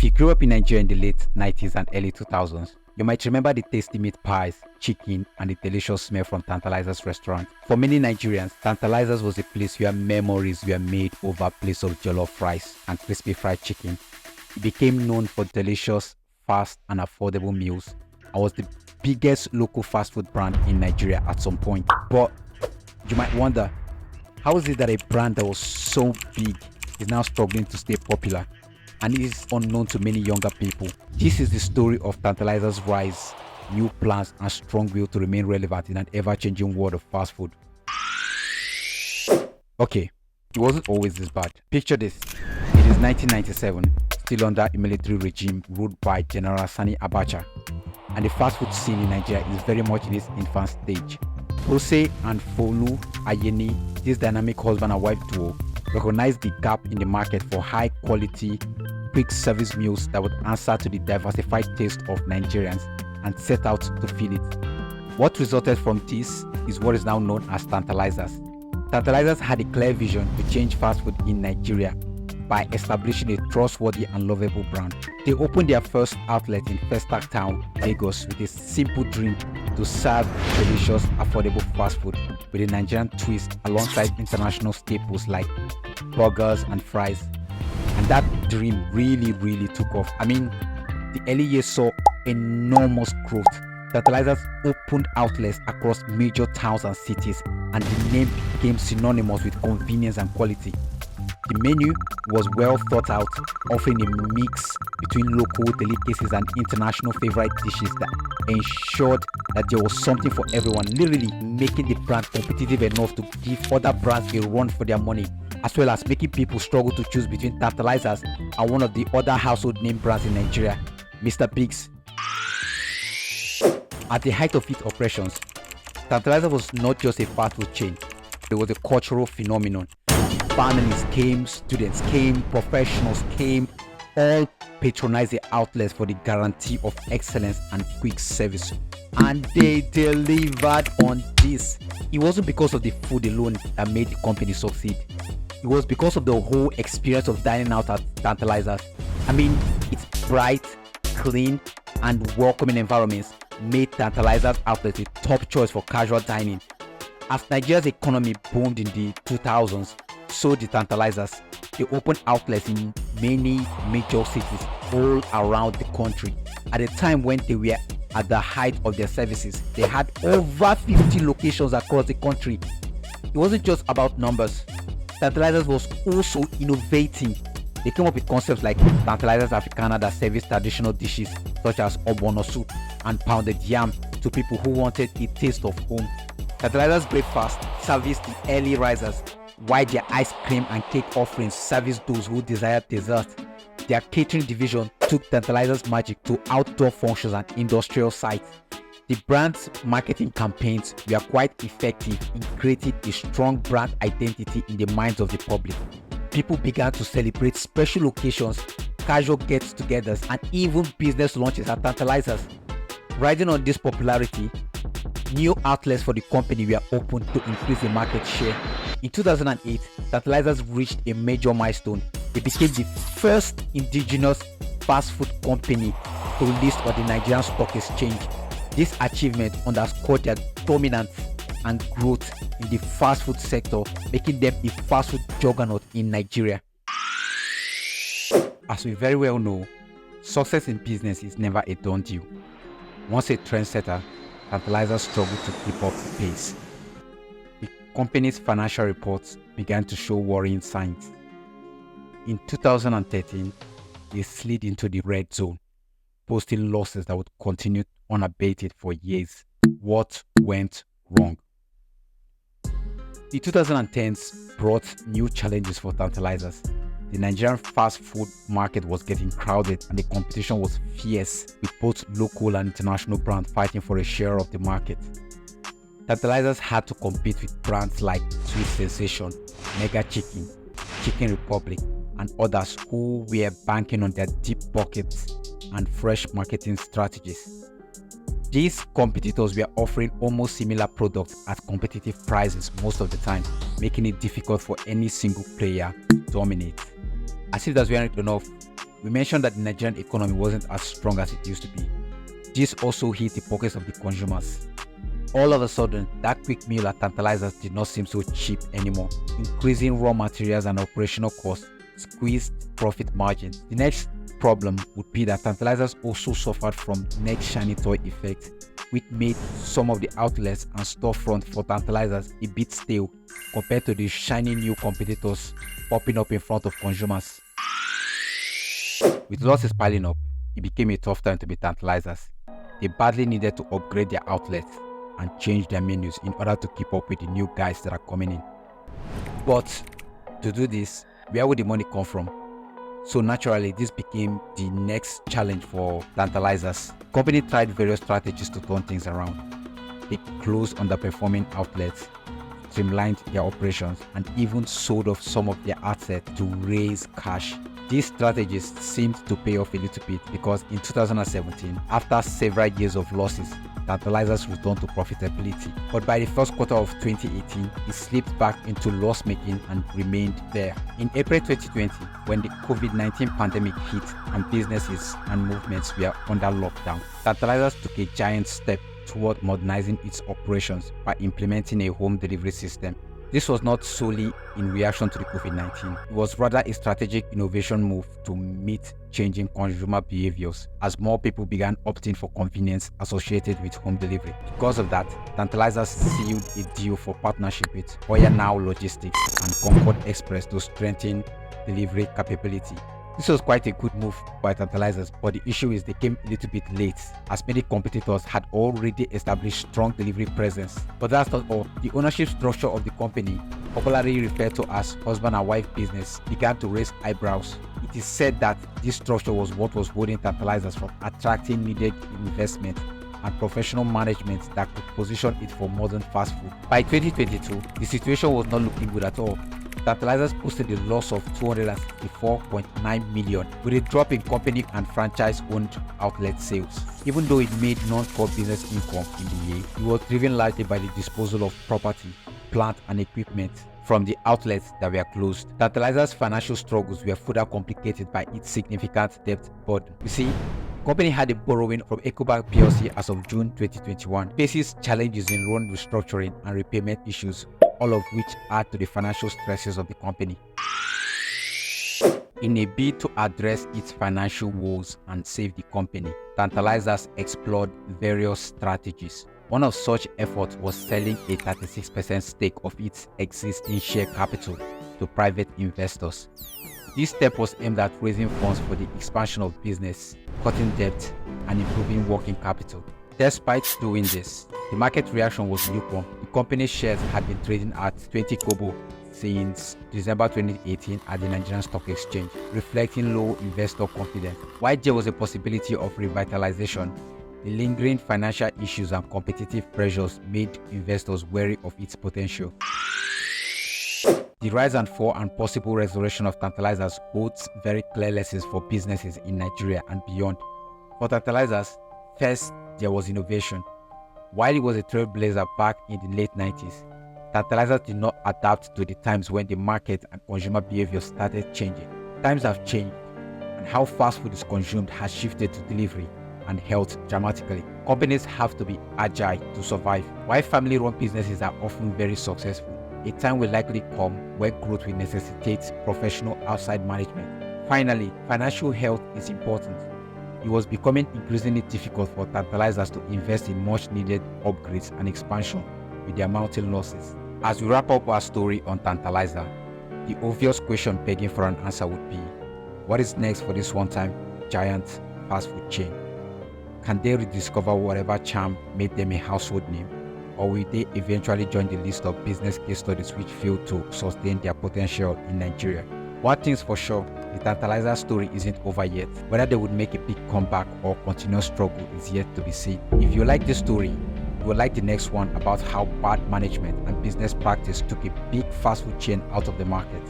you grew up in Nigeria in the late 90s and early 2000s, you might remember the tasty meat pies, chicken, and the delicious smell from Tantalizers restaurant. For many Nigerians, Tantalizers was a place where memories were made over plates of jollof rice and crispy fried chicken. It became known for delicious, fast, and affordable meals and was the biggest local fast food brand in Nigeria at some point. But you might wonder, how is it that a brand that was so big is now struggling to stay popular and is unknown to many younger people? This is the story of Tantalizers' rise, new plans, and strong will to remain relevant in an ever-changing world of fast food. Okay, it wasn't always this bad. Picture this. It is 1997, still under a military regime ruled by General Sani Abacha, and the fast food scene in Nigeria is very much in its infant stage. Jose and Folu Ayeni, this dynamic husband and wife duo, recognized the gap in the market for high quality, quick service meals that would answer to the diversified taste of Nigerians and set out to fill it. What resulted from this is what is now known as Tantalizers. Tantalizers had a clear vision to change fast food in Nigeria by establishing a trustworthy and lovable brand. They opened their first outlet in Festac Town, Lagos, with a simple dream to serve delicious, affordable fast food with a Nigerian twist alongside international staples like burgers and fries. And that dream really took off. I mean, the early years saw enormous growth. Tantalizers opened outlets across major towns and cities, and the name became synonymous with convenience and quality. The menu was well thought out, offering a mix between local delicacies and international favorite dishes that ensured that there was something for everyone, literally making the brand competitive enough to give other brands a run for their money, as well as making people struggle to choose between Tantalizers and one of the other household name brands in Nigeria, Mr. Biggs. At the height of its operations, Tantalizers was not just a fast food chain, it was a cultural phenomenon. Families came, students came, professionals came, all patronized the outlets for the guarantee of excellence and quick service. And they delivered on this. It wasn't because of the food alone that made the company succeed. It was because of the whole experience of dining out at Tantalizers. I mean, its bright, clean, and welcoming environments made Tantalizers outlets a top choice for casual dining. As Nigeria's economy boomed in the 2000s, so did Tantalizers. They opened outlets in many major cities all around the country. At the time when they were at the height of their services, they had over 50 locations across the country. It wasn't just about numbers. Tantalizers was also innovating. They came up with concepts like Tantalizers Africana that service traditional dishes such as ogbono soup and pounded yam to people who wanted a taste of home. Tantalizers breakfast serviced the early risers, while their ice cream and cake offerings serviced those who desired dessert. Their catering division took Tantalizers magic to outdoor functions and industrial sites. The brand's marketing campaigns were quite effective in creating a strong brand identity in the minds of the public. People began to celebrate special occasions, casual get-togethers, and even business launches at Tantalizers. Riding on this popularity, new outlets for the company were opened to increase the market share. In 2008, Tantalizers reached a major milestone. They became the first indigenous fast food company to list on the Nigerian Stock Exchange. This achievement underscored their dominance and growth in the fast food sector, making them a fast food juggernaut in Nigeria. As we very well know, success in business is never a done deal. Once a trendsetter, Tantalizers struggled to keep up the pace. The company's financial reports began to show worrying signs. In 2013, they slid into the red zone, posting losses that would continue unabated for years. What went wrong? The 2010s brought new challenges for Tantalizers. The Nigerian fast food market was getting crowded and the competition was fierce, with both local and international brands fighting for a share of the market. Tantalizers had to compete with brands like Sweet Sensation, Mega Chicken, Chicken Republic, and others who were banking on their deep pockets and fresh marketing strategies. These competitors were offering almost similar products at competitive prices most of the time, making it difficult for any single player to dominate. As if that weren't enough, We mentioned that the Nigerian economy wasn't as strong as it used to be. This also hit the pockets of the consumers. All of a sudden, that quick meal at Tantalizers did not seem so cheap anymore. Increasing raw materials and operational costs squeezed profit margins. The next problem would be that Tantalizers also suffered from next shiny toy effect, which made some of the outlets and storefront for Tantalizers a bit stale compared to the shiny new competitors popping up in front of consumers. With losses piling up, it became a tough time to be Tantalizers. They badly needed to upgrade their outlets and change their menus in order to keep up with the new guys that are coming in. But to do this, where would the money come from? So naturally, this became the next challenge for Tantalizers. The company tried various strategies to turn things around. They closed underperforming outlets, streamlined their operations, and even sold off some of their assets to raise cash. These strategies seemed to pay off a little bit because in 2017, after several years of losses, Tantalizers returned to profitability. But by the first quarter of 2018, it slipped back into loss-making and remained there. In April 2020, when the COVID-19 pandemic hit and businesses and movements were under lockdown, Tantalizers took a giant step toward modernizing its operations by implementing a home delivery system. This was not solely in reaction to the COVID-19. It was rather a strategic innovation move to meet changing consumer behaviors as more people began opting for convenience associated with home delivery. Because of that, Tantalizers sealed a deal for partnership with Oya Now Logistics and Concord Express to strengthen delivery capability. This was quite a good move by Tantalizers, but the issue is they came a little bit late, as many competitors had already established strong delivery presence. But that's not all. The ownership structure of the company, popularly referred to as husband and wife business, began to raise eyebrows. It is said that this structure was what was holding Tantalizers from attracting needed investment and professional management that could position it for modern fast food. By 2022, the situation was not looking good at all. Tantalizers posted a loss of 264.9 million, with a drop in company and franchise-owned outlet sales. Even though it made non-core business income in the year, it was driven largely by the disposal of property, plant and equipment from the outlets that were closed. Tantalizers' financial struggles were further complicated by its significant debt burden. You see, the company had a borrowing from Ecobank PLC as of June 2021, faces challenges in loan restructuring and repayment issues, all of which add to the financial stresses of the company. In a bid to address its financial woes and save the company, Tantalizers explored various strategies. One of such efforts was selling a 36% stake of its existing share capital to private investors. This step was aimed at raising funds for the expansion of business, cutting debt, and improving working capital. Despite doing this, the market reaction was lukewarm. The company's shares had been trading at 20 kobo since December 2018 at the Nigerian Stock Exchange, reflecting low investor confidence. While there was a possibility of revitalization, the lingering financial issues and competitive pressures made investors wary of its potential. The rise and fall and possible resurrection of Tantalizers holds very clear lessons for businesses in Nigeria and beyond. For Tantalizers, first, there was innovation. While it was a trailblazer back in the late 90s, Tantalizers did not adapt to the times when the market and consumer behavior started changing. Times have changed, and how fast food is consumed has shifted to delivery and health dramatically. Companies have to be agile to survive. While family-run businesses are often very successful, a time will likely come where growth will necessitate professional outside management. Finally, financial health is important. It was becoming increasingly difficult for Tantalizers to invest in much-needed upgrades and expansion with their mounting losses. As we wrap up our story on Tantalizer, the obvious question begging for an answer would be, what is next for this one-time giant fast food chain? Can they rediscover whatever charm made them a household name? Or will they eventually join the list of business case studies which failed to sustain their potential in Nigeria? One thing's for sure, the Tantalizer story isn't over yet. Whether they would make a big comeback or continue struggle is yet to be seen. If you like this story, you will like the next one about how bad management and business practice took a big fast food chain out of the market.